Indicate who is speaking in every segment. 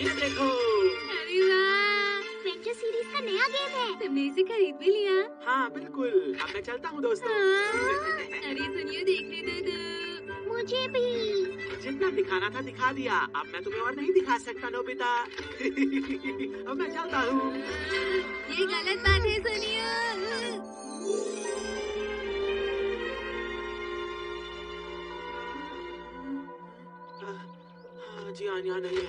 Speaker 1: ये देखो।
Speaker 2: अरे वाह,
Speaker 3: वेंचर सीरीज का नया गेम है।
Speaker 2: तुमने इसे खरीद भी लिया?
Speaker 1: हाँ बिल्कुल, अब मैं चलता हूँ दोस्तों।
Speaker 2: हाँ। अरे सुनियो, देखने दो तो।
Speaker 3: मुझे भी।
Speaker 1: जितना दिखाना था दिखा दिया, अब मैं तुम्हें और नहीं दिखा सकता नोबिता। अब मैं चलता हूँ।
Speaker 2: ये गलत बात है सुनियो।
Speaker 1: हाँ, जी हाँ, यहाँ नहीं है।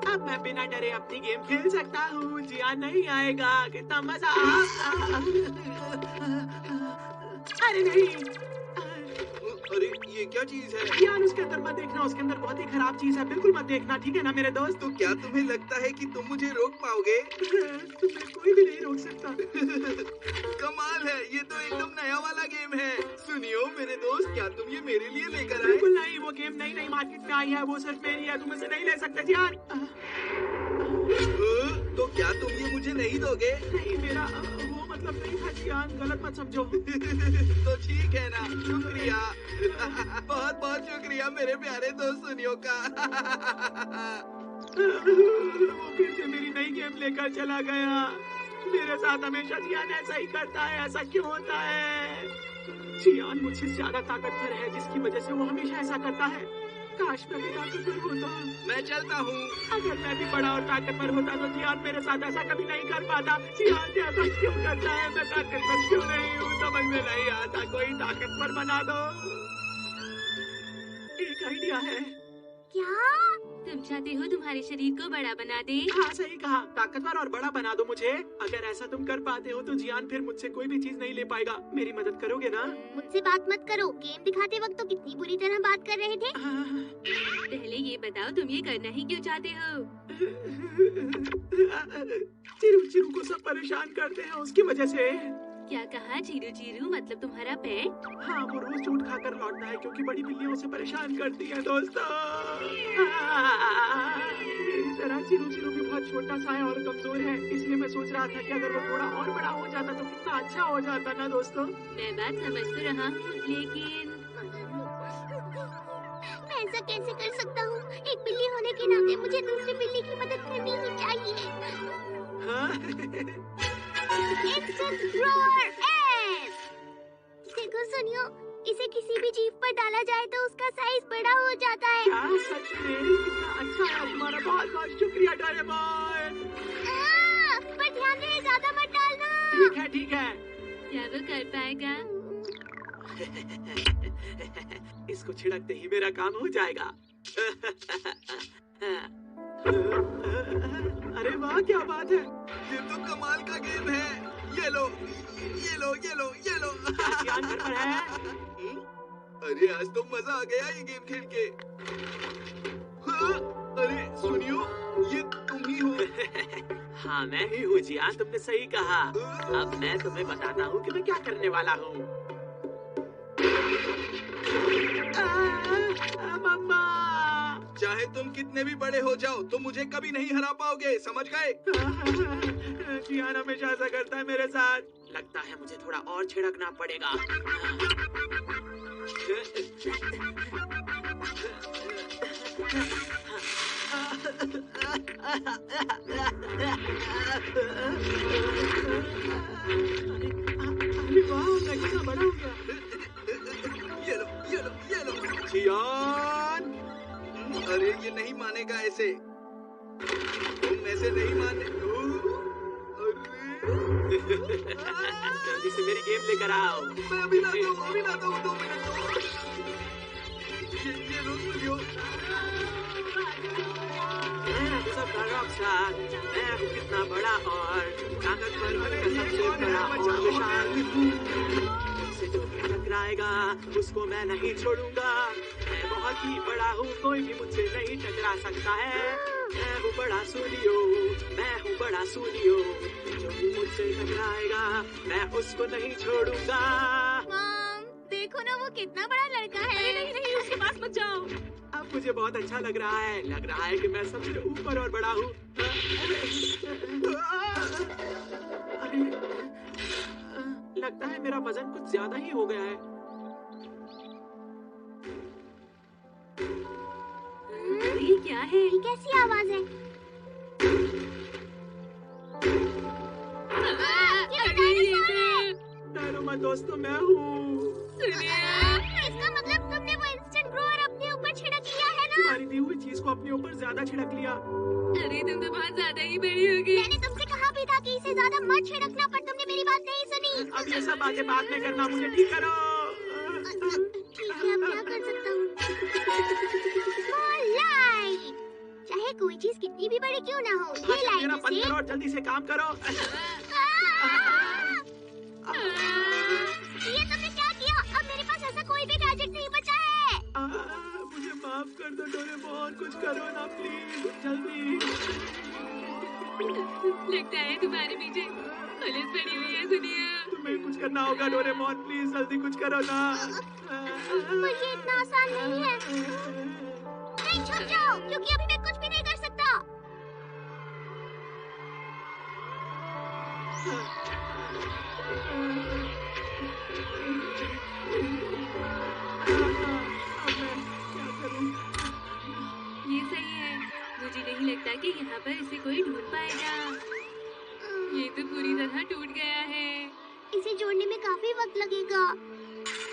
Speaker 1: अब मैं बिना डरे अपनी गेम खेल सकता हूँ। जी हाँ, नहीं आएगा। कितना मजा अरे नहीं।
Speaker 4: अरे ये क्या चीज है?
Speaker 1: यार उसके अंदर मत देखना, उसके अंदर बहुत ही खराब चीज है। बिल्कुल मत देखना, ठीक है ना मेरे दोस्त?
Speaker 4: तो क्या तुम्हें लगता है कि तुम मुझे रोक पाओगे?
Speaker 1: तुम्हें कोई भी नहीं रोक सकता।
Speaker 4: कमाल है, ये तो एकदम नया वाला गेम है। सुनियो मेरे दोस्त, क्या तुम ये मेरे लिए लेकर आए?
Speaker 1: बिल्कुल नहीं, वो गेम नई नई मार्केट में आई है, वो सिर्फ मेरी है। तुम इसे नहीं ले सकते यार।
Speaker 4: तो क्या तुम ये मुझे नहीं दोगे?
Speaker 1: नहीं, मेरा वो मतलब नहीं था जियान, गलत मत समझो।
Speaker 4: तो ठीक है ना, शुक्रिया। बहुत बहुत शुक्रिया मेरे प्यारे दोस्त सुनियो का।
Speaker 1: वो फिर से मेरी नई गेम लेकर चला गया। मेरे साथ हमेशा जियान ऐसा ही करता है। ऐसा क्यों होता है? जियान मुझसे ज्यादा ताकतवर है, जिसकी वजह से वो हमेशा ऐसा करता है। काश मैं भी ताकतवर होता।
Speaker 4: मैं चलता हूँ।
Speaker 1: अगर मैं भी बड़ा और ताकतवर होता तो जियान मेरे साथ ऐसा कभी नहीं कर पाता। जियान ऐसा क्यों करता है? मैं ताकतवर क्यों नहीं हूँ? समझ में नहीं आता। कोई ताकतवर बना दो। एक आइडिया है।
Speaker 3: क्या?
Speaker 2: तुम चाहते हो तुम्हारे शरीर को बड़ा बना दे?
Speaker 1: हाँ सही कहा, ताकतवर और बड़ा बना दो मुझे। अगर ऐसा तुम कर पाते हो तो जियान फिर मुझसे कोई भी चीज नहीं ले पाएगा। मेरी मदद करोगे ना?
Speaker 3: मुझसे बात मत करो। गेम दिखाते वक्त तो कितनी बुरी तरह बात कर रहे थे।
Speaker 2: पहले ये बताओ, तुम ये करना ही क्यों चाहते हो?
Speaker 1: चिरू चिरू को सब परेशान करते हैं, उसकी वजह से।
Speaker 2: क्या कहा? चीरू चीरू मतलब तुम्हारा पेट?
Speaker 1: हाँ, वो रोज चोट खाकर लौटता है क्योंकि बड़ी बिल्लियां उसे परेशान करती हैं दोस्तों। मेरी तरह चिरू चिरू भी बहुत छोटा सा है और कमजोर है, इसलिए मैं सोच रहा था कि अगर वो थोड़ा और बड़ा हो जाता तो कितना अच्छा हो जाता ना दोस्तों।
Speaker 2: मैं बात समझ तो रहा हूँ, लेकिन
Speaker 3: मैं ऐसा कैसे कर सकता हूँ? एक बिल्ली होने के नाते मुझे दूसरी बिल्ली की मदद करनी ही चाहिए।
Speaker 1: हाँ?
Speaker 3: Instant grower S. देखो सुनियो, इसे किसी भी जीव पर डाला जाए तो उसका साइज बड़ा हो जाता है।
Speaker 1: क्या सच में? कितना अच्छा है तुम्हारा, बहुत बहुत शुक्रिया डोरेमोन।
Speaker 3: पर ध्यान दे, ज्यादा मत डालना।
Speaker 1: ठीक है ठीक है।
Speaker 2: क्या वो कर पाएगा?
Speaker 1: इसको छिड़कते ही मेरा काम हो जाएगा। अरे वाह, क्या बात है।
Speaker 4: ये तो कमाल का गेम है। ये लो, ये लो, ये लो, ये लो।
Speaker 1: जियान घर पर है?
Speaker 4: अरे आज तो मजा आ गया ये गेम खेल के। हाँ, अरे सुनियो, ये तुम ही हो।
Speaker 1: हाँ मैं ही हूँ जियान, तुमने सही कहा। अब मैं तुम्हें बताता हूँ कि मैं क्या करने वाला हूँ। मम्मा!
Speaker 4: चाहे तुम कितने भी बड़े हो जाओ, तो मुझे कभी नहीं हरा पाओगे, समझ गए?
Speaker 1: जियान हमेशा ऐसा करता है मेरे साथ। लगता है मुझे थोड़ा और छिड़कना पड़ेगा। अरे वाह, मैं कितना बड़ा हो गया।
Speaker 4: ये लो, ये लो, ये लो।
Speaker 1: जियान!
Speaker 4: अरे ये नहीं मानेगा ऐसे। तुम ऐसे नहीं माने।
Speaker 1: जल्दी से मेरी गेम लेकर आओ।
Speaker 4: मैं अभी लाता हूँ, अभी लाता हूँ, 2 मिनट दो। ये लो सुनियो।
Speaker 1: मैं सबका रॉकस्टार, मैं हूँ कितना बड़ा और ताकतवर का सबसे बड़ा और विशाल। मुझसे जो भी टकराएगा उसको मैं नहीं छोड़ूंगा। मैं बहुत ही बड़ा हूँ, कोई भी मुझसे नहीं टकरा सकता है। मैं हूँ बड़ा सुनियो, मैं हूँ बड़ा सुनियो। जो भी मुझसे टकराएगा मैं उसको नहीं छोड़ूंगा।
Speaker 3: मॉम, देखो ना वो कितना बड़ा लड़का है।
Speaker 2: नहीं नहीं, उसके पास मत जाओ।
Speaker 1: अब मुझे बहुत अच्छा लग रहा है। लग रहा है कि मैं सबसे ऊपर और बड़ा हूँ। अरे, लगता है मेरा वजन कुछ ज्यादा ही हो गया है।
Speaker 2: ये क्या है?
Speaker 3: ये कैसी आवाज है? ये तो डायनासोर है।
Speaker 1: डरो मत दोस्तों, मैं हूँ।
Speaker 3: इसका मतलब तुमने वो इंस्टेंट ग्रोअर अपने ऊपर छिड़क लिया है ना?
Speaker 1: तुम्हारी दी हुई चीज को अपने ऊपर ज्यादा छिड़क लिया।
Speaker 2: अरे तुम तो बहुत ज्यादा ही बड़ी हो गई।
Speaker 3: मैंने तुमसे कहा भी था कि इसे ज्यादा मत छिड़कना, पर तुमने मेरी बात नहीं सुनी।
Speaker 1: अब ये सब बातें बाद में करना, मुझे ठीक करो।
Speaker 3: ठीक है, अब क्या कर सकता हूँ? लाइट, चाहे कोई चीज कितनी भी बड़ी क्यों ना हो, ये
Speaker 1: भाषण
Speaker 3: लाइट
Speaker 1: देना बंद
Speaker 3: उसे
Speaker 1: करो और जल्दी से काम करो।
Speaker 3: ये तुमने क्या किया? अब मेरे पास ऐसा कोई भी गैजेट नहीं बचा है।
Speaker 1: मुझे माफ कर दो डोरेमोन, कुछ करो ना प्लीज, जल्दी।
Speaker 2: लगता है तुम्हारे पीछे पुलिस पड़ी हुई है। सुनिए,
Speaker 1: तुम्हें कुछ करना होगा डोरेमोन, प्लीज जल्दी कुछ करो ना।
Speaker 3: पर ये इतना आसान नहीं है। नहीं, छुप जाओ, क्योंकि अभी मैं कुछ भी नहीं कर सकता।
Speaker 2: ये सही है। मुझे नहीं लगता कि यहाँ पर इसे कोई ढूंढ पाएगा। ये तो पूरी तरह टूट गया है।
Speaker 3: इसे जोड़ने में काफी वक्त लगेगा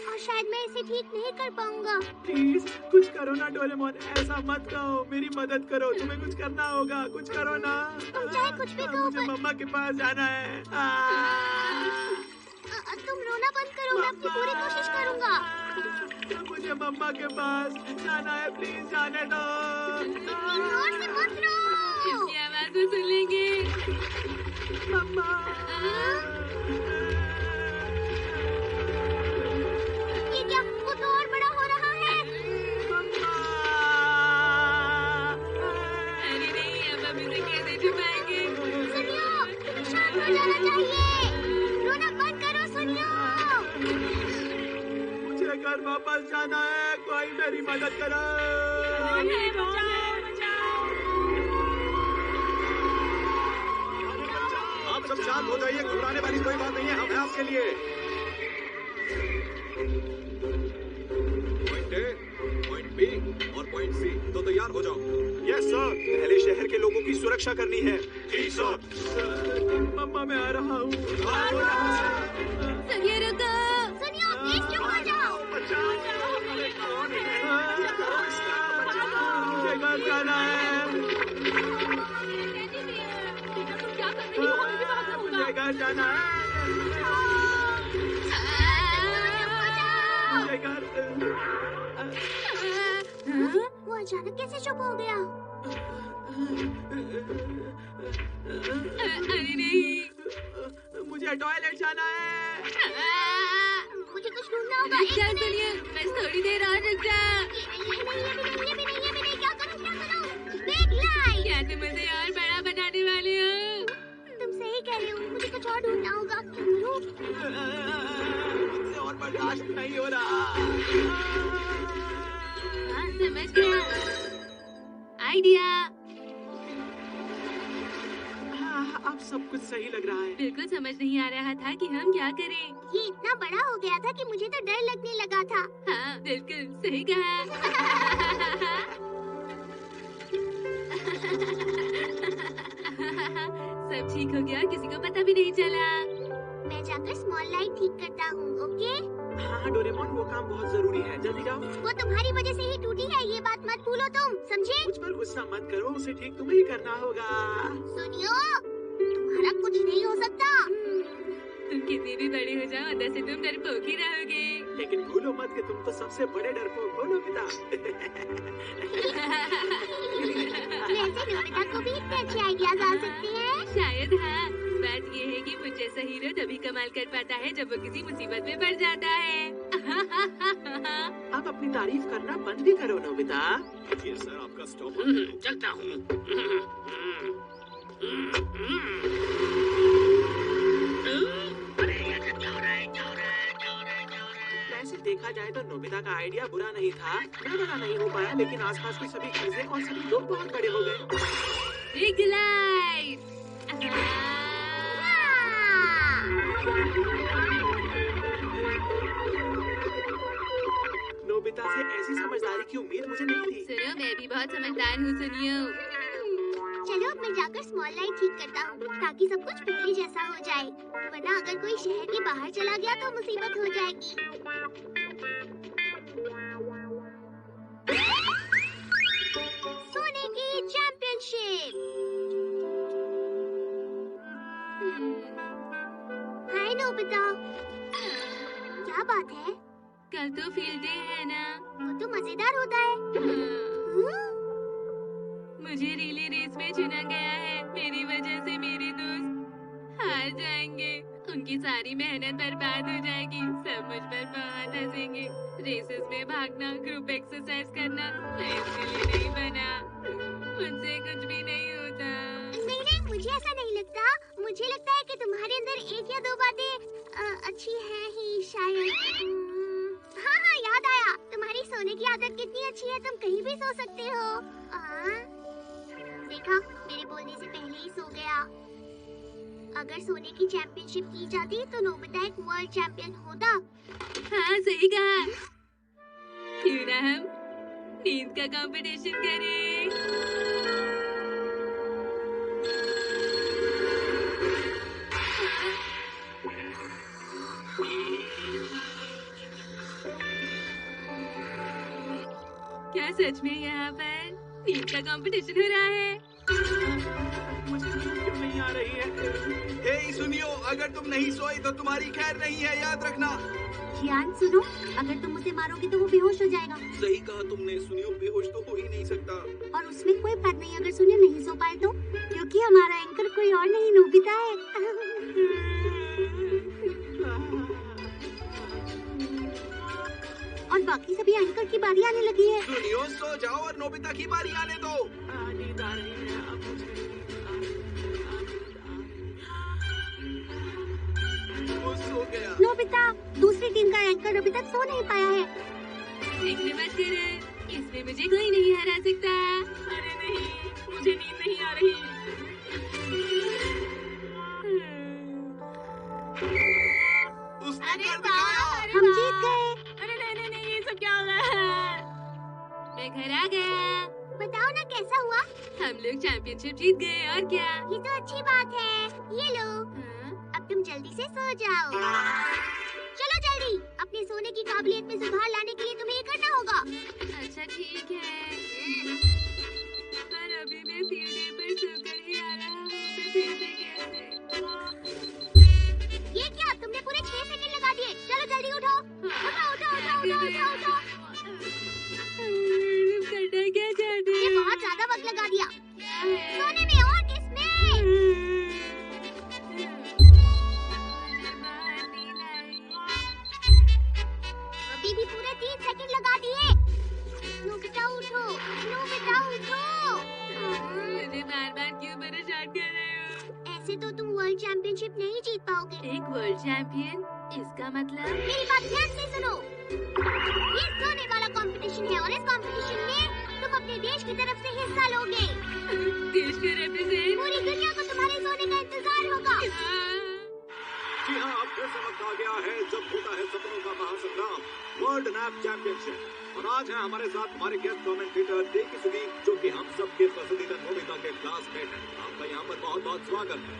Speaker 3: और शायद मैं इसे ठीक नहीं कर पाऊंगा।
Speaker 1: प्लीज कुछ करो ना डोरेमोन, ऐसा मत कहो, मेरी मदद करो, तुम्हें कुछ करना होगा, कुछ करो ना।
Speaker 3: तुम चाहे कुछ भी कहो,
Speaker 1: मुझे
Speaker 3: पर
Speaker 1: मम्मा के पास जाना है।
Speaker 3: तुम रोना बंद करो, मैं अपनी पूरी कोशिश करूंगा।
Speaker 1: मुझे मम्मा के पास जाना है, प्लीज जाने दो।
Speaker 3: जोर से मत रो।
Speaker 2: इसकी आवाज तो सुन लेंगे।
Speaker 1: मम्मा।
Speaker 3: ये क्या? वो तो और बड़ा हो रहा है।
Speaker 2: अरे नहीं, अब हम इसे कैसे छुपाएंगे?
Speaker 3: सुनियो, तुम्हें शांत हो जाना चाहिए। रोना बंद करो, सुनियो।
Speaker 1: मुझे घर वापस जाना है, कोई मेरी मदद करो।
Speaker 4: आप सब शांत हो जाइए, घबराने वाली कोई बात नहीं है, हम हैं आपके लिए। पॉइंट ए, पॉइंट बी और पॉइंट सी, तो तैयार हो जाओ।
Speaker 1: यस सर, पहले शहर के लोगों की सुरक्षा करनी है।
Speaker 4: जी सर।
Speaker 1: मम्मा मैं आ रहा हूँ।
Speaker 2: सुनिए, रुको।
Speaker 3: सुनियो, प्लीज चुप हो जाओ।
Speaker 1: मुझे घर जाना है। मुझे घर जाना है। मुझे घर।
Speaker 3: वो अचानक कैसे चुप हो गया?
Speaker 2: अरे नहीं।
Speaker 1: मुझे टॉयलेट जाना है।
Speaker 3: मुझे कुछ ढूंढना होगा।
Speaker 2: रुक जा सुनिए, बस थोड़ी देर और रुक जा।
Speaker 3: ये भी नहीं, क्या करूं? Big light.
Speaker 2: क्या तुम उसे और बड़ा बनाने वाले हो?
Speaker 3: तुम सही कह रहे हो, मुझे कुछ और ढूंढना होगा।
Speaker 1: मुझसे और बर्दाश्त नहीं हो रहा।
Speaker 2: हाँ, समझ गया। आइडिया।
Speaker 1: अब सब कुछ सही लग रहा है।
Speaker 2: बिल्कुल समझ नहीं आ रहा था कि हम क्या करें।
Speaker 3: ये इतना बड़ा हो गया था कि मुझे तो डर लगने लगा था।
Speaker 2: हाँ, बिल्कुल सही कहा। सब ठीक हो गया, किसी को पता भी नहीं चला।
Speaker 3: मैं जाकर स्मॉल लाइट ठीक करता हूँ, ओके?
Speaker 1: हाँ डोरेमोन, वो काम बहुत जरूरी है, जल्दी जाओ।
Speaker 3: वो तुम्हारी वजह से ही टूटी है, ये बात मत भूलो तुम, समझे?
Speaker 1: मुझ पर गुस्सा मत करो, उसे ठीक तुम्हें ही करना होगा।
Speaker 3: सुनियो, तुम्हारा कुछ नहीं हो सकता।
Speaker 2: तुम कितनी भी बड़े हो जाओ, अंदर से तुम डरपोक ही रहोगे।
Speaker 1: लेकिन भूलो मत कि तुम तो सबसे बड़े डरपोक हो नोबिता।
Speaker 3: वैसे नोबिता को भी इतने अच्छे आइडियाज आ सकते हैं।
Speaker 2: शायद हाँ। बात ये है कि मुझ जैसा हीरो तभी कमाल कर पाता है जब वो किसी मुसीबत में पड़ जाता है।
Speaker 1: अब अपनी तारीफ करना बंद भी करो नोबिता।
Speaker 4: ये सर आपका स्टॉप।
Speaker 1: चलता हूँ। वैसे देखा जाए तो नोबिता का आइडिया बुरा नहीं था। मैं बड़ा नहीं हो पाया, लेकिन आसपास की सभी चीजें और सभी लोग बहुत बड़े हो गए।
Speaker 2: Big light.
Speaker 1: नोबिता से ऐसी समझदारी समझदारी की उम्मीद मुझे नहीं थी।
Speaker 2: सुनो, मैं भी बहुत समझदार हूँ सुनियो।
Speaker 3: चलो अब मैं जाकर स्मॉल लाइट ठीक करता हूँ ताकि सब कुछ पहले जैसा हो जाए, वरना अगर कोई शहर के बाहर चला गया तो मुसीबत हो जाएगी। सोने की चैंपियनशिप। हाय नोबिता, क्या बात है?
Speaker 2: कल तो फील्ड डे है ना?
Speaker 3: वो तो मजेदार होता है।
Speaker 2: मुझे रिले रेस में चुना गया है। मेरी वजह से मेरे दोस्त हार जाएंगे। उनकी सारी मेहनत बर्बाद हो जाएगी। सब मुझ पर बहुत हंसेंगे। रेसेस में भागना, ग्रुप एक्सरसाइज करना मैं इसके लिए नहीं बना। मुझसे कुछ भी नहीं होता।
Speaker 3: नहीं, मुझे ऐसा नहीं लगता। मुझे लगता है कि तुम्हारे अंदर एक या दो बातें अच्छी हैं ही शायद। हाँ, याद आया। तुम्हारी सोने की आदत कितनी अच्छी है, तुम कहीं भी सो सकते हो। देखा, मेरे बोलने से पहले ही सो गया। अगर सोने की चैंपियनशिप की जाती तो नोबिता एक वर्ल्ड चैंपियन होता।
Speaker 2: हाँ, सही कहा। क्यों ना हम नींद का कंपटीशन करें? क्या सच में यहाँ पर नींद का कंपटीशन हो रहा है?
Speaker 1: मुझे नींद क्यों नहीं आ रही है?
Speaker 4: हे सुनियो, अगर तुम नहीं सोई तो तुम्हारी खैर नहीं है, याद रखना।
Speaker 3: जियान सुनो, अगर तुम उसे मारोगे तो वो बेहोश हो जाएगा।
Speaker 4: सही कहा तुमने, सुनियो बेहोश तो हो ही नहीं सकता।
Speaker 3: और उसमें कोई बात नहीं अगर सुनियो नहीं सो पाए तो, क्योंकि हमारा एंकर कोई और नहीं नोबिता है। और बाकी सभी एंकर की बारी आने लगी है।
Speaker 4: सुनियो सो जाओ और नोबिता की बारी आने दो।
Speaker 1: नींद आ रही है अब मुझे।
Speaker 4: वो सो गया।
Speaker 3: नोबिता, दूसरी टीम का एंकर अभी तक सो नहीं पाया है।
Speaker 2: देखने मत करो, इसमें मुझे कोई नहीं हरा सकता।
Speaker 1: अरे नहीं, मुझे नींद नहीं आ रही।
Speaker 4: उसने
Speaker 2: अरे
Speaker 4: कर
Speaker 2: वाह,
Speaker 4: दिखाया।
Speaker 2: अरे
Speaker 3: हम
Speaker 2: वाह।
Speaker 3: जीत गए।
Speaker 2: अरे नहीं, ये सब क्या हो रहा है? मैं घर आ गया।
Speaker 3: बताओ ना कैसा हुआ?
Speaker 2: हम लोग चैंपियनशिप जीत गए और क्या?
Speaker 3: ये तो अच्छी बात है। ये लो,
Speaker 2: हाँ?
Speaker 3: अब तुम जल्दी से सो जाओ। चलो जल्दी, अपने सोने की काबिलियत में सुधार लाने के लिए तुम्हें ये करना होगा।
Speaker 2: अच्छा ठीक है, पर अभी मैं फील्ड डे पर सोकर ही आ रहा हूँ। मैं फिर से कैसे?
Speaker 3: ये क्या, तुमने पूरे 6 सेकंड लगा दिए। चलो जल्दी उठो। उठो।
Speaker 2: करना क्या चाहते
Speaker 3: ये
Speaker 2: हो?
Speaker 3: बहुत ज्यादा वक्त लगा दिया।
Speaker 2: क्या है?
Speaker 3: सोने में और किसमें?
Speaker 2: मुझे बाहर नींद आई।
Speaker 3: अभी भी पूरे 3 सेकंड लगा दिए। नोबिता उठो।
Speaker 2: मुझे बार क्यों परेशान कर रहे हो?
Speaker 3: ऐसे तो तुम वर्ल्ड चैंपियनशिप नहीं जीत पाओगे।
Speaker 2: एक वर्ल्ड चैंपियन? इसका मतलब?
Speaker 3: मेरी बात ध्यान से सुनो। ये सोने वाला कंपटीशन है और इस कंपटीशन में तुम अपने देश की तरफ से हिस्सा लोगे।
Speaker 2: देश का रिप्रेजेंट?
Speaker 3: पूरी दुनिया को तुम्हारे सोने का इंतजार होगा।
Speaker 5: जी हाँ, अब फिर से वक्त आ गया है जब होता है सपनों का महासंग्राम, वर्ल्ड नैप चैंपियनशिप। और आज है हमारे साथ हमारे गेस्ट कमेंटेटर टेकी सुगी, जो कि हम सबके पसंदीदा नोबिता के क्लासमेट हैं। आपका यहाँ पर बहुत बहुत स्वागत है।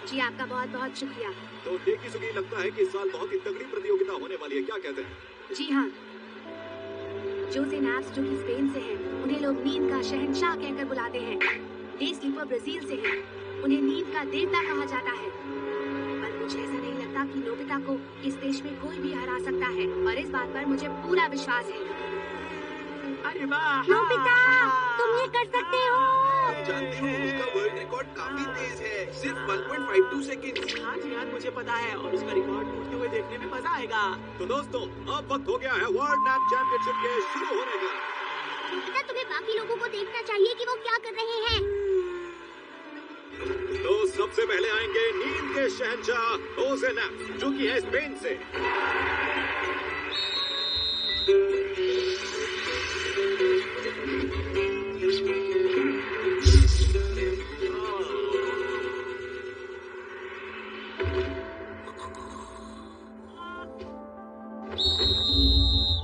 Speaker 3: जी आपका बहुत बहुत शुक्रिया।
Speaker 5: तो टेकी सुगी, लगता है कि इस साल बहुत ही तगड़ी प्रतियोगिता होने वाली है, क्या कहते हैं?
Speaker 3: जी हाँ, जोसे नाप्स जो कि स्पेन से हैं, उन्हें लोग नींद का शहंशाह कहकर बुलाते हैं। डे स्लीपर ब्राजील से हैं, उन्हें नींद का देवता कहा जाता है। पर मुझे ऐसा नहीं लगता कि नोबिता को इस देश में कोई भी हरा सकता है, और इस बात पर मुझे पूरा विश्वास है।
Speaker 1: अरे वाह!
Speaker 3: नोबिता, तुम ये कर सकते हो।
Speaker 4: आप जानते हो उसका वर्ल्ड रिकॉर्ड काफी तेज है, सिर्फ 1.52 सेकंड।
Speaker 1: हाँ जी हाँ, मुझे पता है और उसका रिकॉर्ड टूटते हुए देखने में मजा आएगा।
Speaker 5: तो दोस्तों, अब वक्त हो गया है वर्ल्ड नैप चैंपियनशिप के शुरू होने का।
Speaker 3: नोबिता, तुम्हें बाकी लोगों को देखना चाहिए कि वो क्या कर रहे हैं।
Speaker 5: तो सबसे पहले आएंगे नींद के शहंशाह जोसे नाप्स, जो कि है स्पेन से।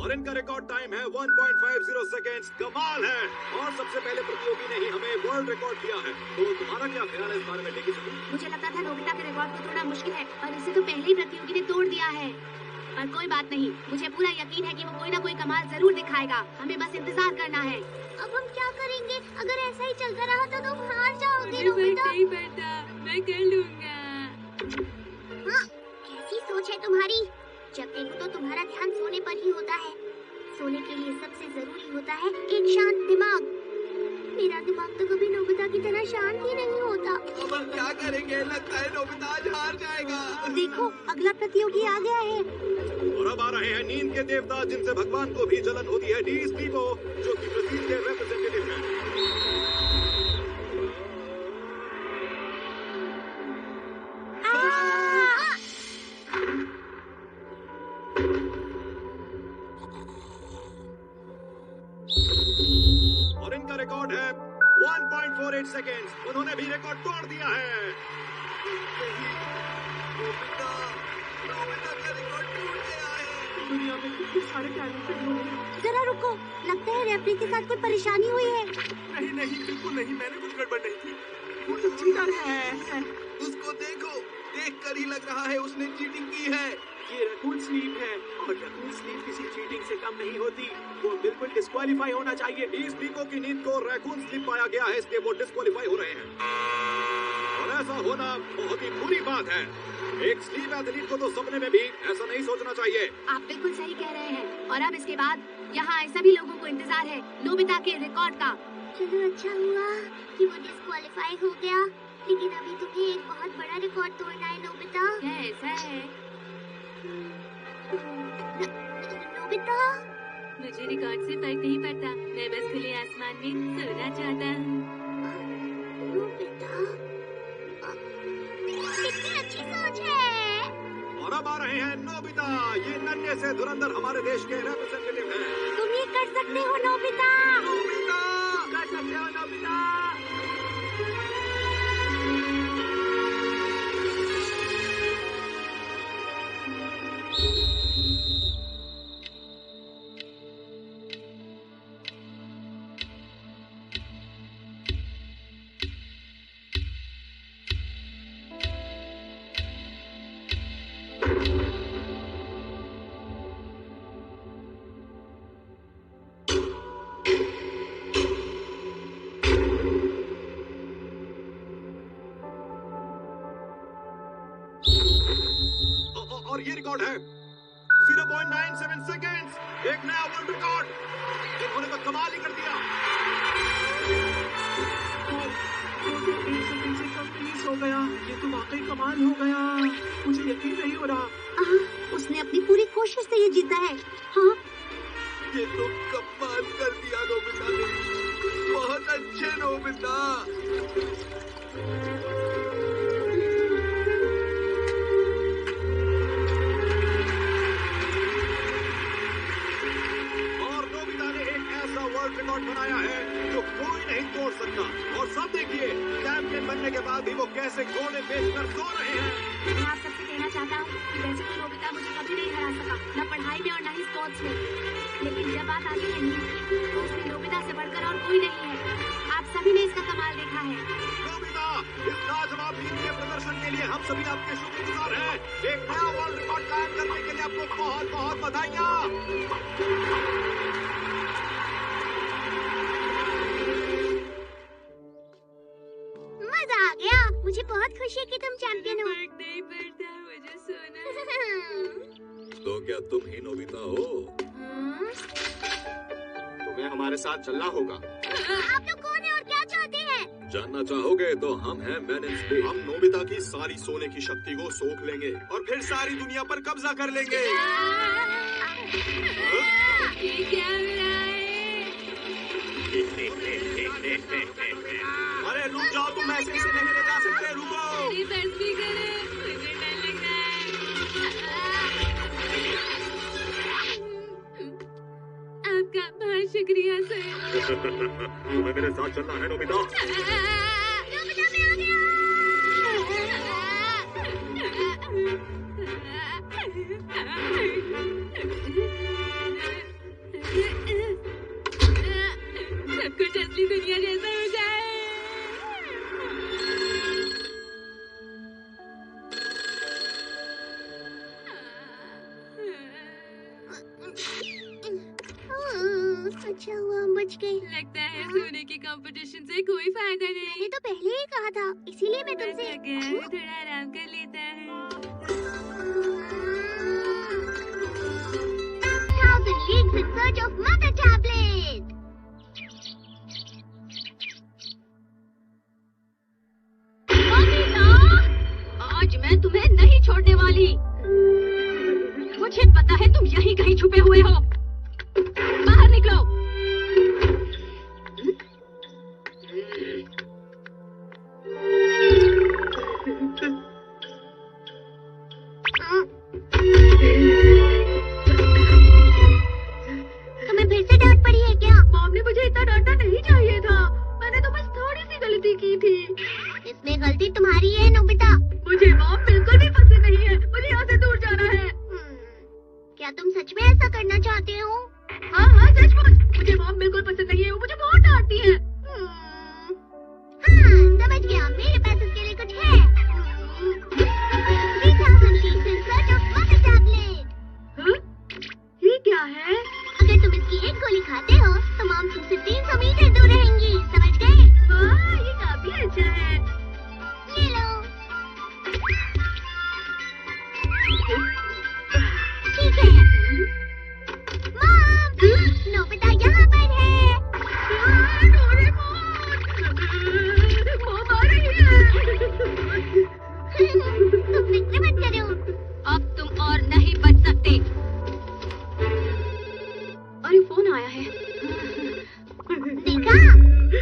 Speaker 5: और इनका रिकॉर्ड टाइम है 1.50 सेकेंड्स। कमाल है। और सबसे पहले प्रतियोगी ने ही हमें वर्ल्ड रिकॉर्ड दिया है। तो तुम्हारा क्या ख्याल है इस बारे में डेकी सुगी?
Speaker 2: मुझे लगता था नोबिता के रिकॉर्ड को तोड़ना मुश्किल है, पर इसे तो पहले ही प्रतियोगी ने तोड़ दिया है। पर कोई बात नहीं, मुझे पूरा यकीन है कि वो कोई ना कोई कमाल जरूर दिखाएगा। हमें बस इंतजार करना है।
Speaker 3: अब हम क्या करेंगे? अगर ऐसा ही चलता रहा तो तुम हार जाओगे
Speaker 2: मुझे
Speaker 3: नोबिता।
Speaker 2: नहीं पता, मैं कर लूंगा।
Speaker 3: हाँ, कैसी सोच है तुम्हारी? जब देखो तो तुम्हारा ध्यान सोने पर ही होता है। सोने के लिए सबसे जरूरी होता है एक शांत दिमाग। मेरा दिमाग तो कभी नोबिता की तरह शांत ही नहीं होता।
Speaker 4: अब हम क्या करेंगे? लगता है नोबिता आज हार जाएगा।
Speaker 3: देखो, अगला प्रतियोगी आ गया है।
Speaker 5: और अब आ रहे हैं नींद के देवता, जिनसे भगवान को भी जलन होती है, डी स्टीवो, जो कि ब्राजील के रिप्रेजेंटेटिव हैं। और इनका रिकॉर्ड है 1.48 सेकेंड्स। उन्होंने भी रिकॉर्ड तोड़ दिया है।
Speaker 4: नोबिता नोबिता का रिकॉर्ड टूट गया है।
Speaker 1: दुनिया में कितने सारे टैलेंटेड लोग हैं।
Speaker 3: जरा रुको, लगता है रेफरी के साथ कोई परेशानी हुई है।
Speaker 1: नहीं नहीं, बिल्कुल नहीं, मैंने कुछ गड़बड़ नहीं की। वो तो चीटर है।
Speaker 4: उसको देखो, देखकर ही लग रहा है उसने चीटिंग की है।
Speaker 1: ये रैकून स्लीप है और रैकून स्लीप किसी चीटिंग से कम नहीं होती। वो बिल्कुल डिस्क्वालीफाई होना चाहिए।
Speaker 5: डी स्टीवो की नींद को रैकून स्लीप पाया गया है, इसलिए वो डिस्क्वालीफाई हो रहे हैं। और ऐसा होना बहुत ही बुरी बात है। एक स्लीप एथलीट को तो सपने में भी ऐसा नहीं सोचना चाहिए।
Speaker 2: आप बिल्कुल सही कह रहे हैं। और अब इसके बाद यहाँ आए सभी लोगों को इंतजार है नोबिता के रिकॉर्ड का।
Speaker 3: चलो, अच्छा हुआ कि वो डिस्क्वालीफाई हो गया। लेकिन अभी तुम्हें एक बहुत बड़ा रिकॉर्ड तोड़ना है नोबिता।
Speaker 2: क्या ऐसा है?
Speaker 3: नोबिता,
Speaker 2: मुझे रिकॉर्ड से फर्क नहीं पड़ता। मैं बस खुले आसमान में सोना चाहता हूँ।
Speaker 3: नोबिता, कितनी अच्छी सोच है।
Speaker 5: और अब आ रहे हैं नोबिता। ये नन्हे से धुरंधर हमारे देश के रिप्रेजेंटेटिव हैं।
Speaker 3: तुम ये कर सकते हो नोबिता।
Speaker 4: नोबिता
Speaker 1: कर सकते हो नोबिता।
Speaker 5: और ये रिकॉर्ड है 0.97 सेकेंड्स। एक नया वर्ल्ड रिकॉर्ड। इन्होंने तो कमाल ही कर दिया।
Speaker 1: एक सेकंड से कम रिलीज हो गया। ये तो वाकई कमाल हो गया। मुझे यकीन नहीं हो रहा।
Speaker 3: उसने अपनी पूरी कोशिश से ये जीता है। हाँ,
Speaker 4: ये तो कमाल कर दिया नोबिता ने। बहुत अच्छे नोबिता।
Speaker 5: रिकॉर्ड बनाया है जो कोई नहीं तोड़ सकता। और सब देखिए, चैंपियन बनने के बाद भी वो कैसे घोड़े बेचकर सो रहे हैं।
Speaker 2: मैं आप सबसे कहना चाहता हूँ कि वैसे तो नोबिता मुझे कभी नहीं हरा सका, न पढ़ाई में और न ही स्पोर्ट्स में। लेकिन जब बात आती है नींद की, तो उसमें नोबिता से बढ़कर और कोई नहीं है। आप सभी ने इसका कमाल देखा है।
Speaker 5: नोबिता, इस लाजवाब नींद के प्रदर्शन के लिए हम सभी आपके शुक्रगुजार हैं। एक नया वर्ल्ड रिकॉर्ड कायम करने के लिए आपको बहुत बहुत बधाइयाँ।
Speaker 3: मुझे बहुत खुशी है कि तुम चैंपियन हो।
Speaker 2: फर्क नहीं पड़ता, मुझे सोना।
Speaker 5: तो क्या तुम ही नोबिता हो?
Speaker 4: तुम्हें हमारे साथ चलना होगा।
Speaker 3: आप लोग कौन है और क्या चाहते हैं?
Speaker 5: जानना चाहोगे तो हम हैं मैन इन स्पेस।
Speaker 4: हम नोबिता की सारी सोने की शक्ति को सोख लेंगे और फिर सारी दुनिया पर कब्जा कर लेंगे।
Speaker 2: ये क्या हो रहा है?
Speaker 4: अरे रुक जाओ, तुम ऐसे इसे नहीं ले जा सकते। रुको।
Speaker 2: अरे बस भी करो, मुझे डर लग रहा है। आपका बहुत शुक्रिया सर।
Speaker 5: तुम्हें मेरे साथ चलना है नोबिता।
Speaker 3: नोबिता मैं आ गया। अच्छा हुआ हम बच गए।
Speaker 2: लगता है सोने के कंपटीशन से कोई फायदा नहीं।
Speaker 3: मैंने तो पहले ही कहा था, इसीलिए मैं
Speaker 2: बस
Speaker 3: तुमसे
Speaker 2: थक गया है, थोड़ा आराम कर लेता है।
Speaker 3: 1000 leagues in search of mother tablet.
Speaker 2: आज मैं तुम्हें नहीं छोड़ने वाली। मुझे पता है तुम यहीं कहीं छुपे हुए हो। बाहर निकलो।
Speaker 3: तुम्हें फिर से डांट पड़ी है क्या?
Speaker 2: मॉम ने मुझे इतना डांटना नहीं चाहिए था। मैंने तो बस थोड़ी सी गलती की थी।
Speaker 3: इसमें गलती तुम्हारी है नोबिता।
Speaker 2: मुझे मॉम बिल्कुल भी पसंद नहीं है। मुझे यहाँ से दूर जाना है।
Speaker 3: क्या तुम सच में ऐसा करना चाहते हो?
Speaker 2: हाँ सचमुच। मुझे मॉम बिल्कुल पसंद नहीं है। वो मुझे बहुत डांटती है।
Speaker 3: हाँ समझ गया, मेरे पास उसके लिए कुछ है। 3000 leagues in search of mother tablet.
Speaker 2: ये क्या है?
Speaker 3: अगर तुम इसकी एक गोली खाते हो तो मॉम तुमसे 300 मीटर दूर रहेंगी, समझ गए?
Speaker 2: वाह, ये काफी अच्छा है।
Speaker 3: ले लो। ठीक है। मॉम, नोबिता यहाँ पर है।
Speaker 2: मॉम आ रही है।
Speaker 3: तुम फिक्र मत करो।
Speaker 2: अब तुम और नहीं बच सकते। अरे फोन आया है।
Speaker 3: देखा?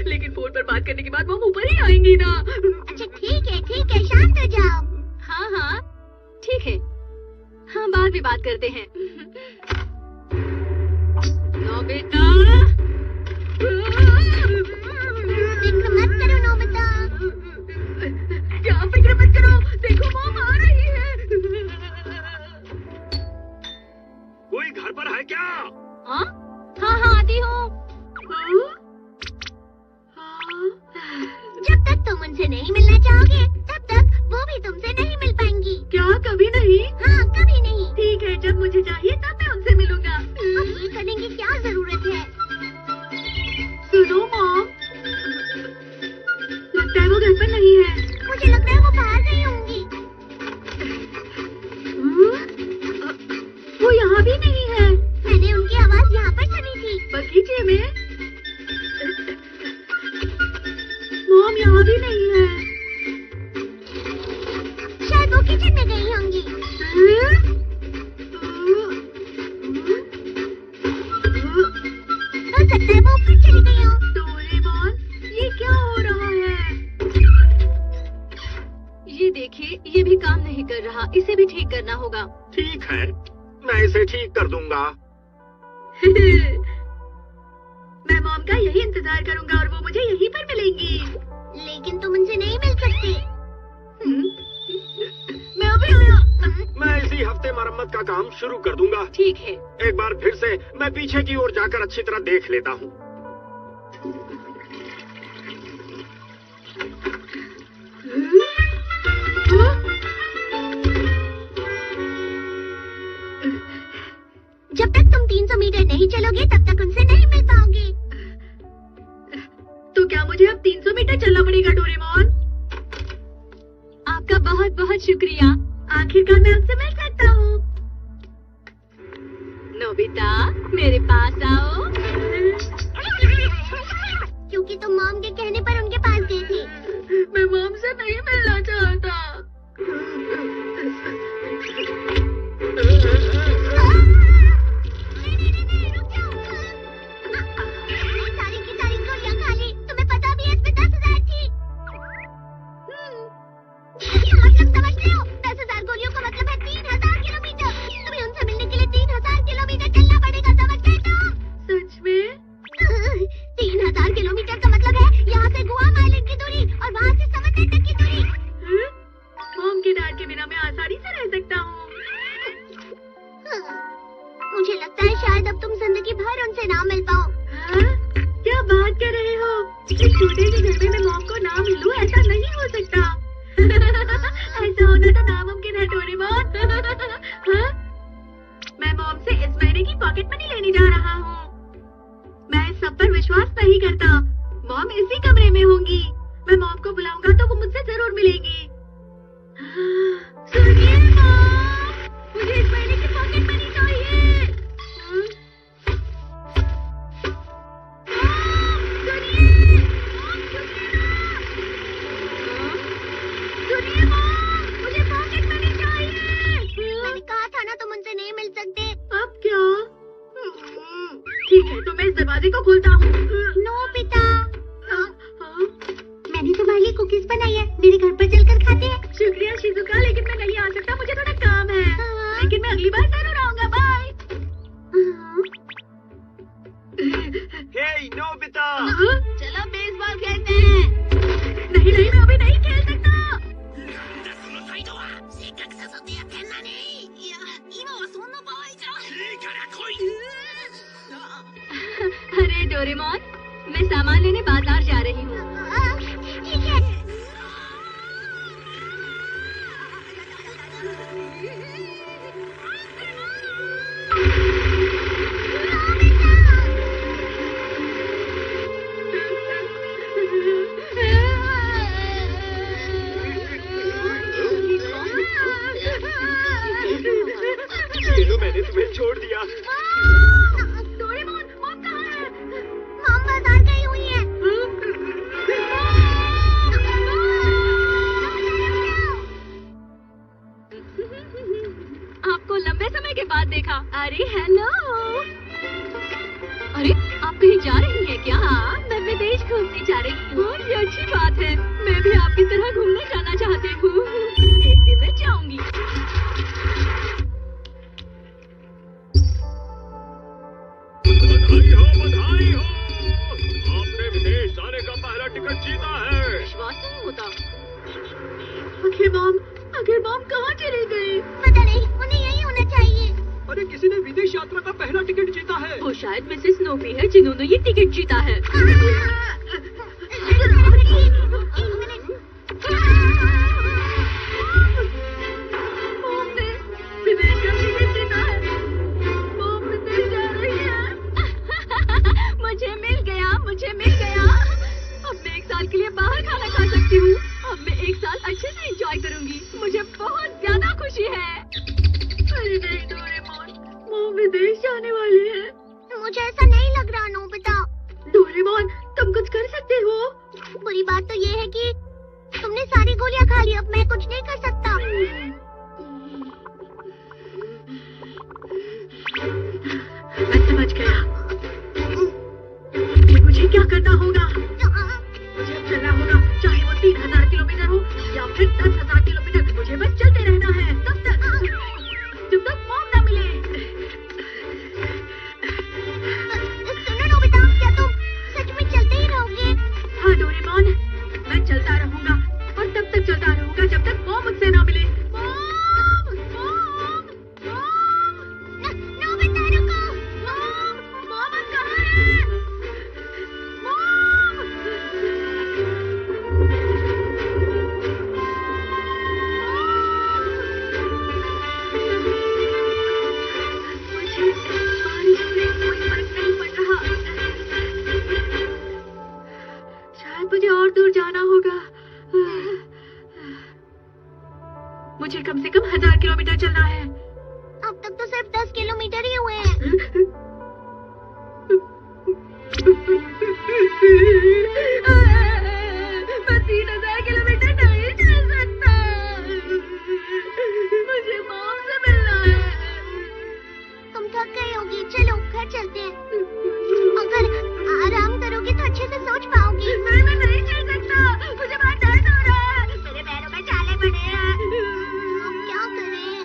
Speaker 2: लेकिन फोन पर बात करने के बाद मॉम ऊपर ही आएंगी ना।
Speaker 3: अच्छा ठीक है, शांत हो जाओ।
Speaker 2: हाँ ठीक है। हाँ बाद में बात करते हैं। नोबिता,
Speaker 3: फिक्र मत करो नोबिता।
Speaker 2: क्या फिक्र मत करो, देखो मॉम आ रही है।
Speaker 5: कोई घर पर है क्या?
Speaker 2: हाँ आती हूँ।
Speaker 3: जब तक तुम उनसे नहीं मिलना चाहोगे तब तक वो भी तुमसे नहीं मिल पाएंगी।
Speaker 2: क्या कभी नहीं?
Speaker 3: हाँ कभी नहीं।
Speaker 2: ठीक है, जब मुझे चाहिए तब मैं उनसे मिलूंगा।
Speaker 3: अब ये करने की क्या जरूरत है?
Speaker 2: सुनो मॉम, लगता है वो घर पर नहीं है।
Speaker 3: मुझे लगता है वो बाहर गई होंगी।
Speaker 2: वो यहाँ भी नहीं है।
Speaker 3: मैंने उनकी आवाज यहाँ पर सुनी थी।
Speaker 2: बगीचे में। मॉम यहाँ भी नहीं है।
Speaker 3: शायद वो किचन में गई होंगी। हो सकता है वो ऊपर चली गई हो।
Speaker 2: डोरेमोन, ये क्या हो रहा है? ये देखिए, ये भी काम नहीं कर रहा। इसे भी ठीक करना होगा।
Speaker 5: ठीक है, मैं इसे ठीक कर दूंगा।
Speaker 2: मैं मॉम का यही इंतजार करूंगा और वो मुझे यहीं पर मिलेंगी।
Speaker 3: लेकिन तुम उनसे नहीं मिल सकते।
Speaker 2: मैं अभी आया।
Speaker 5: मैं इसी हफ्ते मरम्मत का काम शुरू कर दूंगा।
Speaker 2: ठीक है।
Speaker 5: एक बार फिर से मैं पीछे की ओर जाकर अच्छी तरह देख लेता हूँ।
Speaker 3: जब तक तुम 300 मीटर नहीं चलोगे तब तक उनसे नहीं मिल पाओगे।
Speaker 2: तो क्या मुझे अब 300 मीटर चलना पड़ेगा डोरेमोन? आपका बहुत बहुत शुक्रिया। आखिरकार मैं उनसे मिल सकता हूँ। नोबिता, मेरे पास आओ।
Speaker 3: क्योंकि तुम मॉम के कहने पर उनके पास गए थे।
Speaker 2: मैं मॉम से नहीं मिलना चाहता।
Speaker 3: नहीं, रुक जाओ। सारी की सारी गोलियां खा ली। तुम्हें पता भी है इसमें 10,000 थी। मतलब समझते हो? 10,000 गोलियों का मतलब है 3,000 किलोमीटर। तुम्हें उनसे मिलने के लिए 3,000 किलोमीटर चलना पड़ेगा, समझ गए तुम?
Speaker 2: सच में?
Speaker 3: 3,000 किलोमीटर का मतलब है यहाँ से गुआम आइलैंड की दूरी और वहाँ से समंदर तक की दूरी।
Speaker 2: मॉम के डैड के बिना मैं आसानी से रह सकता हूँ।
Speaker 3: मुझे लगता है शायद अब तुम जिंदगी भर उनसे ना मिल पाओ।
Speaker 2: क्या बात कर रहे हो? इस छोटे से घर में मैं मॉम को ना मिलूं, ऐसा नहीं हो सकता। ऐसा होना तो नामुमकिन है डोरेमोन। मैं मॉम से इस महीने की पॉकेट मनी लेने जा रहा हूँ। मैं इस
Speaker 6: पर विश्वास नहीं करता। मॉम इसी कमरे में होंगी। मैं मॉम को बुलाऊंगा तो वो मुझसे जरूर मिलेंगी। सुनिए मॉम, मुझे इस महीने की पॉकेट मनी चाहिए। सुनिए मॉम, मुझे पॉकेट मनी चाहिए।
Speaker 3: मैंने कहा था ना तुम उनसे नहीं मिल सकते।
Speaker 6: अब क्या? ठीक है, तो मैं इस दरवाजे को खोलता हूँ।
Speaker 3: नोबिता, मैंने तुम्हारे लिए कुकीज बनाई है, मेरे घर पर चलकर खाते हैं।
Speaker 6: शुक्रिया शिजुका, लेकिन मैं नहीं आ सकता, मुझे थोड़ा काम है। लेकिन मैं अगली बार जरूर आऊंगा। बाय।
Speaker 5: हे नोबिता,
Speaker 2: चलो बेसबॉल खेलते हैं।
Speaker 6: नहीं नहीं, मैं अभी नहीं खेल सकता।
Speaker 2: अरे डोरेमोन, मैं सामान लेने बाजार जा रही हूँ।
Speaker 3: ठीक है।
Speaker 5: ये लो, मैंने तुम्हें छोड़ दिया।
Speaker 6: डोरेमोन, मॉम कहाँ है?
Speaker 3: मॉम बाजार गई हुई है।
Speaker 2: आपको लंबे समय के बाद देखा। अरे हेलो। अरे आप कहीं जा रही हैं क्या? मैं विदेश घूमने जा रही हूँ। ये अच्छी बात है। मैं भी आपकी तरह घूमने जाना चाहती हूँ। एक दिन मैं जाऊंगी।
Speaker 5: बधाई हो। आपने विदेश जाने का पहला टिकट जीता है।
Speaker 2: विश्वास नहीं होता।
Speaker 6: आखिर मॉम कहाँ चली गई?
Speaker 3: पता नहीं, उन्हें यही होना चाहिए।
Speaker 5: अरे किसी ने विदेश यात्रा का पहला टिकट जीता है।
Speaker 2: वो शायद मिसेस स्नोपी है जिन्होंने ये टिकट जीता है।
Speaker 6: मॉम ने विदेश का टिकट जीता है। मॉम विदेश जा रही है।
Speaker 2: मुझे मिल गया। अब मैं 1 साल के लिए बाहर खाना खा सकती हूँ। अब मैं 1 साल अच्छे से एंजॉय करूंगी। मुझे बहुत ज्यादा खुशी है।
Speaker 6: अरे नहीं डोरेमोन, मॉम विदेश जाने वाली है।
Speaker 3: मुझे ऐसा नहीं लग रहा नोबिता।
Speaker 6: डोरेमोन, तुम कुछ कर सकते हो।
Speaker 3: बुरी बात तो ये है कि तुमने सारी गोलियां खा ली। अब मैं कुछ नहीं कर सकता।
Speaker 6: मैं समझ गया। मुझे क्या करना होगा? मुझे अब चलना होगा, चाहे वो 3000 किलोमीटर हो या फिर 10,000 किलोमीटर। मुझे बस चलते रहना है जब तक मॉम ना मिले।
Speaker 3: सुनो नोबिता, क्या तुम सच में चलते ही रहोगे?
Speaker 6: हाँ डोरेमोन, मैं चलता रहूंगा और तब तक चलता रहूंगा जब तक मॉम मुझसे ना मिले।
Speaker 3: नोबिता रुको।
Speaker 6: मॉम कहाँ है? मुझे बारिश में कोई फर्क नहीं पड़ रहा। शायद मुझे और दूर जाना होगा। मुझे कम से कम 1000 किलोमीटर चलना है।
Speaker 3: अब तक तो सिर्फ 10 किलोमीटर ही हुए हैं।
Speaker 6: मैं 3000 किलोमीटर नहीं चल सकता। मुझे मॉम से मिलना है।
Speaker 3: तुम थक गई होगी, चलो घर चलते हैं। अगर आराम करोगी तो अच्छे से सोच पाओगी।
Speaker 6: मैं नहीं चल सकता, मुझे बहुत दर्द हो रहा है। मेरे पैरों में छाले पड़े हैं।
Speaker 3: अब क्या करें?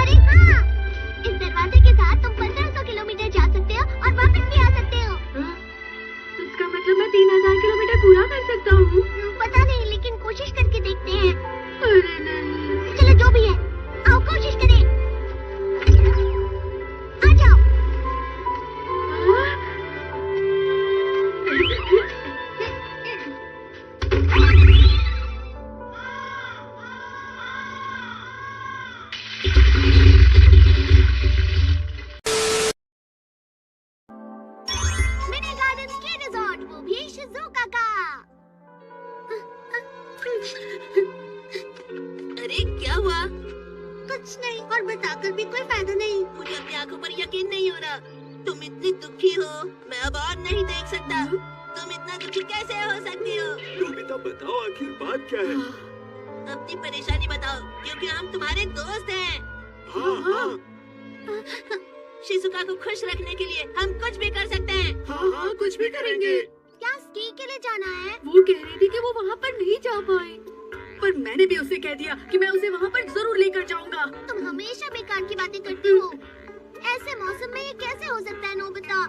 Speaker 3: अरे हाँ, इस दरवाजे के साथ तुम 1500 किलोमीटर जा सकते हो और वापस भी आ सकते हो।
Speaker 6: इसका मतलब मैं 3000 किलोमीटर पूरा कर सकता हूँ।
Speaker 3: पता नहीं, लेकिन कोशिश करके देखते हैं।
Speaker 6: अरे नहीं।
Speaker 3: चलो जो भी है, आओ कोशिश करें। आ जाओ। कर भी कोई फायदा नहीं।
Speaker 7: मुझे अपनी आंखों पर यकीन नहीं हो रहा। तुम इतनी दुखी हो, मैं अब और नहीं देख सकता। तुम इतना दुखी कैसे हो सकती हो?
Speaker 5: नोबिता बताओ आखिर बात क्या है?
Speaker 7: अपनी परेशानी बताओ, क्योंकि हम तुम्हारे दोस्त हैं।
Speaker 5: हाँ हाँ
Speaker 7: शिजुका को खुश रखने के लिए हम कुछ भी कर सकते हैं।
Speaker 5: हाँ हाँ कुछ भी करेंगे।
Speaker 3: क्या स्की के लिए जाना है?
Speaker 6: वो कह रही थी कि वो वहाँ पर नहीं जा पाए, पर मैंने भी उसे कह दिया कि मैं उसे वहाँ पर जरूर लेकर जाऊंगा।
Speaker 3: तुम हमेशा बेकार की बातें करती हो। ऐसे मौसम में ये कैसे हो सकता है नोबिता?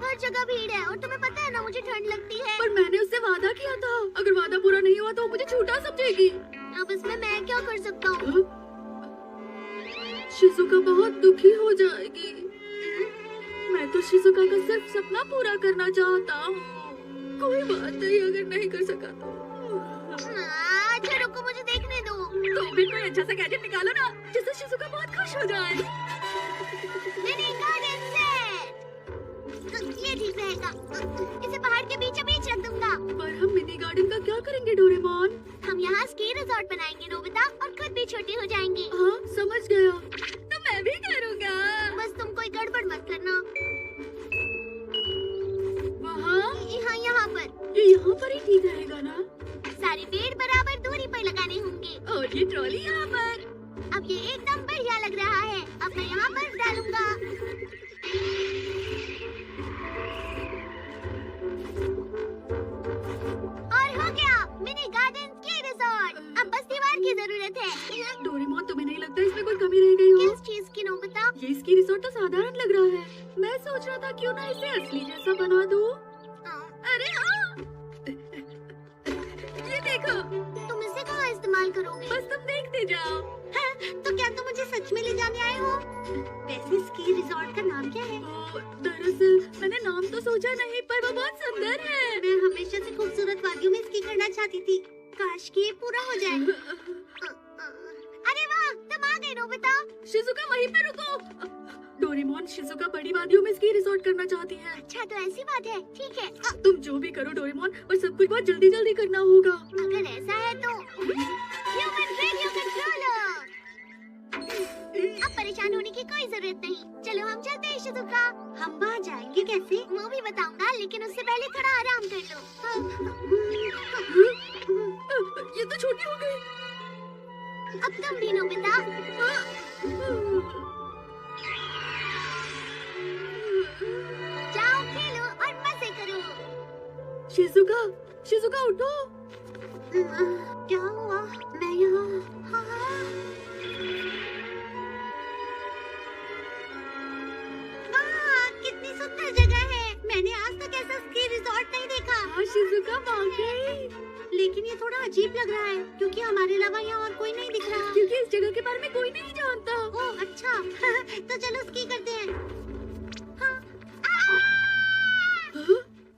Speaker 3: हर जगह भीड़ है और तुम्हें पता है ना मुझे ठंड लगती है।
Speaker 6: पर मैंने उससे वादा किया था, अगर वादा पूरा नहीं हुआ तो वो मुझे झूठा समझेगी।
Speaker 3: अब इसमें मैं क्या कर सकता हूँ?
Speaker 6: शिजुका बहुत दुखी हो जाएगी। मैं तो शिजुका का सिर्फ सपना पूरा करना चाहता हूँ। कोई बात नहीं, अगर नहीं कर सका तो।
Speaker 3: अच्छा रुको, मुझे देखने दो।
Speaker 6: तो भी कोई अच्छा सा गैजेट निकालो ना, जिससे शिजुका बहुत खुश हो जाए।
Speaker 3: मिनी गार्डन सेट, ये ठीक रहेगा। इसे पहाड़ के बीचों बीच रख दूंगा।
Speaker 6: पर हम मिनी गार्डन का क्या करेंगे डोरेमोन?
Speaker 3: हम यहाँ स्की रिजॉर्ट बनाएंगे नोबिता, और खुद भी छोटी हो जाएंगे।
Speaker 6: हाँ समझ गया, तो मैं भी करूँगा।
Speaker 3: बस तुम कोई गड़बड़ मत करना।
Speaker 6: वहाँ
Speaker 3: यहाँ पर।
Speaker 6: ये यहाँ पर ही ठीक रहेगा ना?
Speaker 3: सारे पेड़ बराबर दूरी पर लगाने होंगे।
Speaker 6: और ये ट्रॉली यहाँ पर।
Speaker 3: अब ये एकदम बढ़िया लग रहा है। अब मैं यहाँ बर्फ डालूंगा। और हो गया मिनी गार्डन स्की रिजॉर्ट। अब बस दीवार की जरूरत है।
Speaker 6: डोरेमोन तुम्हें नहीं लगता इसमें कोई कमी रह गई हो?
Speaker 3: किस चीज की नोबिता?
Speaker 6: ये स्की रिसोर्ट तो साधारण लग रहा है। मैं सोच रहा था क्यों ना इसे असली जैसा बना दूं। अरे हाँ, ये देखो।
Speaker 3: तुम इसे कहाँ इस्तेमाल करोगे?
Speaker 6: बस तुम देखते जाओ।
Speaker 3: तो क्या तुम मुझे सच में ले जाने आए हो? वैसे स्की रिजॉर्ट का नाम क्या है?
Speaker 6: दरअसल मैंने नाम तो सोचा नहीं, पर वो बहुत सुंदर है।
Speaker 3: मैं हमेशा से खूबसूरत वादियों में स्की करना चाहती थी। काश कि ये पूरा हो जाए। अरे वाह, तुम आ गए नोबिता।
Speaker 6: शिजुका वहीं पे रुको। डोरेमोन, शिजुका बड़ी वादियों में स्की रिसोर्ट करना चाहती है।
Speaker 3: अच्छा तो ऐसी बात है, ठीक है।
Speaker 6: तुम जो भी करो डोरेमोन, पर सब कुछ बहुत जल्दी जल्दी करना होगा।
Speaker 3: अगर ऐसा है तो ह्यूमन रेडियो कंट्रोलर। अब परेशान होने की कोई जरूरत नहीं। चलो हम चलते हैं शिजुका। हम वहाँ जाएंगे कैसे? वो भी बताऊंगा, लेकिन उससे पहले थोड़ा आराम कर लो।
Speaker 6: ये तो छोटी हो गई।
Speaker 3: अब तुम भी नोबिता। जाओ खेलो और मजे करो।
Speaker 6: शिजुका, शिजुका उठो।
Speaker 3: क्या हुआ? मैं यहाँ। कितनी सुंदर जगह है। मैंने आज तक ऐसा स्की रिजॉर्ट नहीं देखा।
Speaker 6: हाँ शिजुका वाकई,
Speaker 3: लेकिन ये थोड़ा अजीब लग रहा है, क्योंकि हमारे अलावा यहाँ और कोई नहीं दिख रहा।
Speaker 6: क्योंकि इस जगह के बारे में कोई नहीं जानता।
Speaker 3: ओह अच्छा। तो चलो स्की करते हैं। हाँ।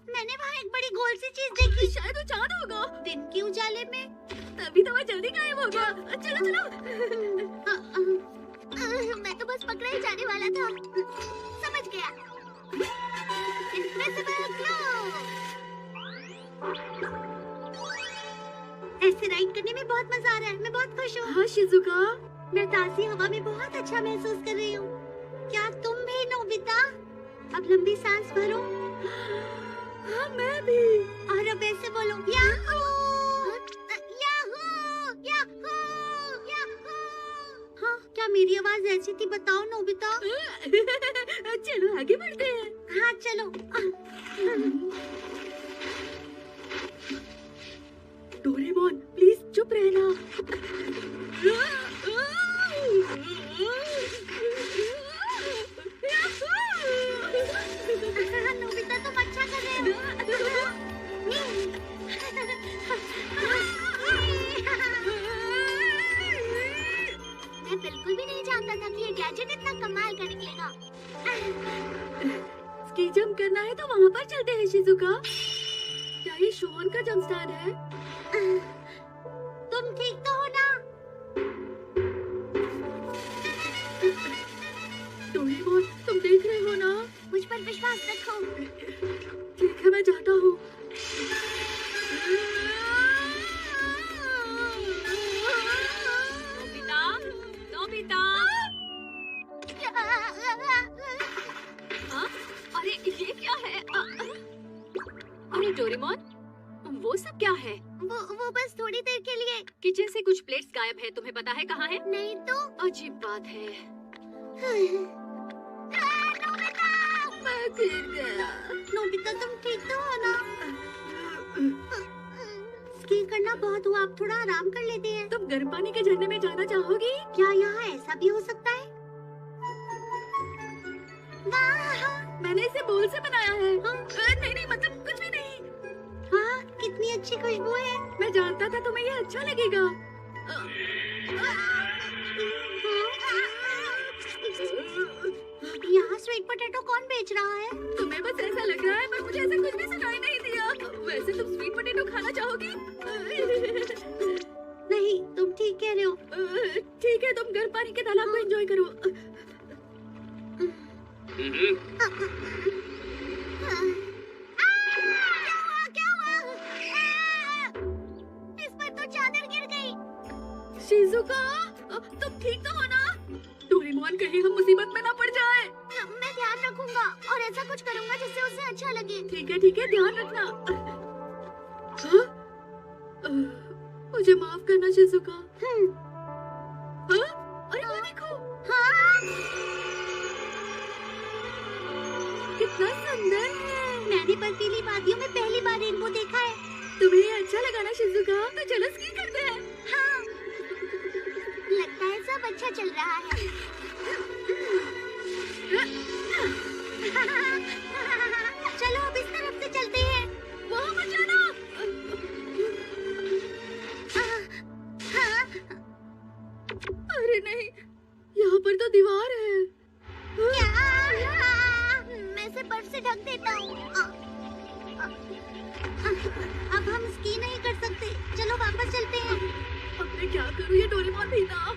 Speaker 3: मैंने वहाँ एक बड़ी गोल सी चीज देखी।
Speaker 6: शायद वो चांद होगा।
Speaker 3: दिन के उजाले में।
Speaker 6: तभी तो वो जल्दी गायब हो गया। चलो चलो।
Speaker 3: मैं तो बस पकड़ा ही जाने वाला था। समझ गया। Invisible cloth. ऐसे राइड करने में बहुत मजा आ रहा है। मैं बहुत खुश हूँ।
Speaker 6: हाँ शिजुका,
Speaker 3: मैं ताज़ी हवा में बहुत अच्छा महसूस कर रही हूँ। क्या तुम भी नोबिता? अब लंबी सांस भरो।
Speaker 6: हाँ मैं भी।
Speaker 3: और अब ऐसे बोलो याहू याहू याहू याहू। हाँ, क्या मेरी आवाज ऐसी थी? बताओ नोबिता।
Speaker 6: चलो आगे बढ़ते हैं।
Speaker 3: हाँ चलो।
Speaker 6: डोरेमोन प्लीज चुप रहना।
Speaker 3: नोबिता तुम अच्छा कर रहे हो। मैं बिल्कुल भी नहीं जानता था कि ये गैजेट इतना कमाल का निकलेगा।
Speaker 6: स्की जंप करना है तो वहाँ पर चलते हैं शिजुका। क्या ये शोन का जंप स्टैंड है?
Speaker 3: तुम ठीक तो हो ना?
Speaker 6: डोरेमोन तुम देख रहे हो ना?
Speaker 3: मुझ पर विश्वास रखो।
Speaker 6: ठीक है मैं जाता हूँ।
Speaker 2: नोबिता, नोबिता,
Speaker 6: अरे डोरेमोन, वो सब क्या है?
Speaker 3: वो बस थोड़ी देर के लिए।
Speaker 6: किचन से कुछ प्लेट्स गायब है, तुम्हें पता है कहाँ है?
Speaker 3: नहीं तो।
Speaker 6: अजीब बात है।
Speaker 3: नोबिता!
Speaker 6: मैं गिर गया।
Speaker 3: नोबिता तुम ठीक तो हो ना? स्की करना बहुत हुआ, अब थोड़ा आराम कर लेते हैं।
Speaker 6: तुम गर्म पानी के झरने में जाना चाहोगी?
Speaker 3: क्या यहाँ ऐसा भी हो सकता है? वाह!
Speaker 6: मैंने इसे बोल से बनाया है। नहीं मतलब कुछ भी नहीं।
Speaker 3: हाँ, कितनी अच्छी खुशबू है।
Speaker 6: मैं जानता था तुम्हें ये अच्छा लगेगा।
Speaker 3: यहाँ स्वीट पोटैटो कौन बेच रहा है?
Speaker 6: तुम्हें बस ऐसा लग रहा है, पर मुझे ऐसा कुछ भी सुनाई नहीं दिया। वैसे तुम स्वीट पोटैटो खाना चाहोगी?
Speaker 3: नहीं, तुम ठीक कह रहे हो।
Speaker 6: ठीक है, तुम गर्म पानी के तालाब को एंजॉय करो।
Speaker 3: क्या हुआ? इस पर तो चादर गिर गई।
Speaker 6: शिजुका, तुम ठीक तो हो ना? डोरेमोन कहीं हम मुसीबत में ना पड़ जाए।
Speaker 3: मैं ध्यान रखूंगा और ऐसा कुछ करूंगा जिससे उसे अच्छा लगे।
Speaker 6: ठीक है, ध्यान रखना। हाँ? मुझे माफ करना शिजुका। हाँ? अरे वो देखो।
Speaker 3: हाँ?
Speaker 6: कितना सुंदर है।
Speaker 3: मैंने बर्फीली वादियों में पहली बार रेनबो देखा है।
Speaker 6: तुम्हें ये अच्छा लगा ना शिजुका? तो चलो स्की करते हैं।
Speaker 3: हाँ, लगता है सब अच्छा चल रहा है। चलो अब इस तरफ से चलते हैं।
Speaker 6: वहाँ मत जाना। अरे नहीं, यहाँ पर तो दीवार है।
Speaker 3: क्या? मैं इसे बर्फ से ढक देता हूँ। अब हम स्की नहीं कर सकते। चलो वापस चलते हैं।
Speaker 6: अब मैं क्या करूँ? ये डोरेमोन भी था।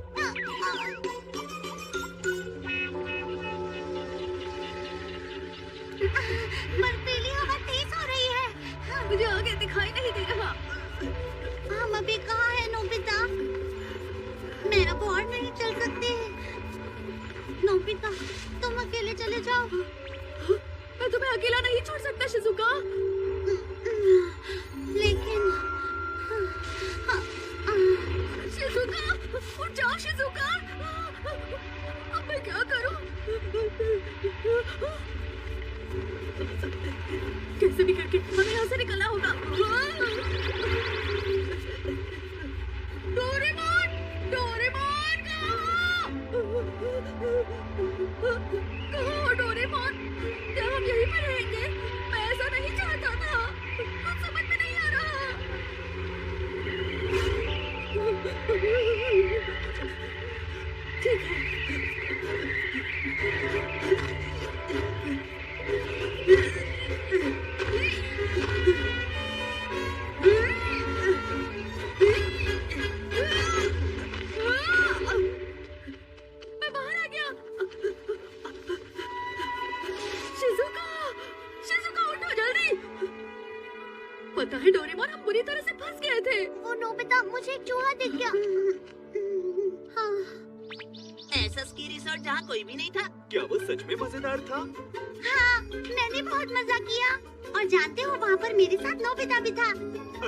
Speaker 3: बर्फीली हवा तेज हो रही है।
Speaker 6: मुझे आगे दिखाई नहीं दे रहा।
Speaker 3: हम अभी कहाँ हैं नोबिता? मैं अब और नहीं चल सकती। नोबिता, तुम अकेले चले जाओ।
Speaker 6: मैं तुम्हें अकेला नहीं छोड़ सकता शिजुका।
Speaker 3: लेकिन
Speaker 6: शिजुका, उठ जाओ शिजुका। अब मैं क्या करूं? कैसे भी करके हमें यहाँ से निकलना होगा। डोरेमोन, डोरेमोन कहाँ हो डोरेमोन? क्या हम यहीं पर रहेंगे? मैं ऐसा नहीं चाहता था। कुछ समझ में नहीं आ रहा। ठीक है। मैं बाहर आ गया। शिजुका, शिजुका उठो जल्दी। पता है डोरेमोन, हम बुरी तरह से फंस गए थे।
Speaker 3: वो नोबिता, मुझे एक चूहा दिख गया। हाँ,
Speaker 7: ऐसा स्की रिसोर्ट जहाँ कोई भी नहीं था।
Speaker 4: क्या वो सच में मजेदार था?
Speaker 3: हाँ, मैंने बहुत मजा किया। और जानते हो, वहाँ पर मेरे साथ नोबिता भी था।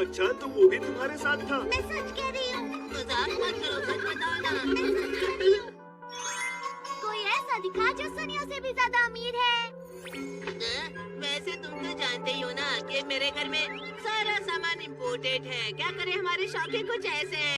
Speaker 4: अच्छा, तो वो भी तुम्हारे साथ था?
Speaker 3: मैं सच कह रही हूँ।
Speaker 7: मजाक मत करो, सच बताओ ना।
Speaker 3: मैं सच कह रही हूँ। कोई ऐसा दिखा जो सुनियो से भी ज्यादा अमीर है।
Speaker 7: वैसे तुम तो जानते ही हो ना कि मेरे घर में सारा सामान इम्पोर्टेड है। क्या करें, हमारे शौक ही कुछ ऐसे हैं।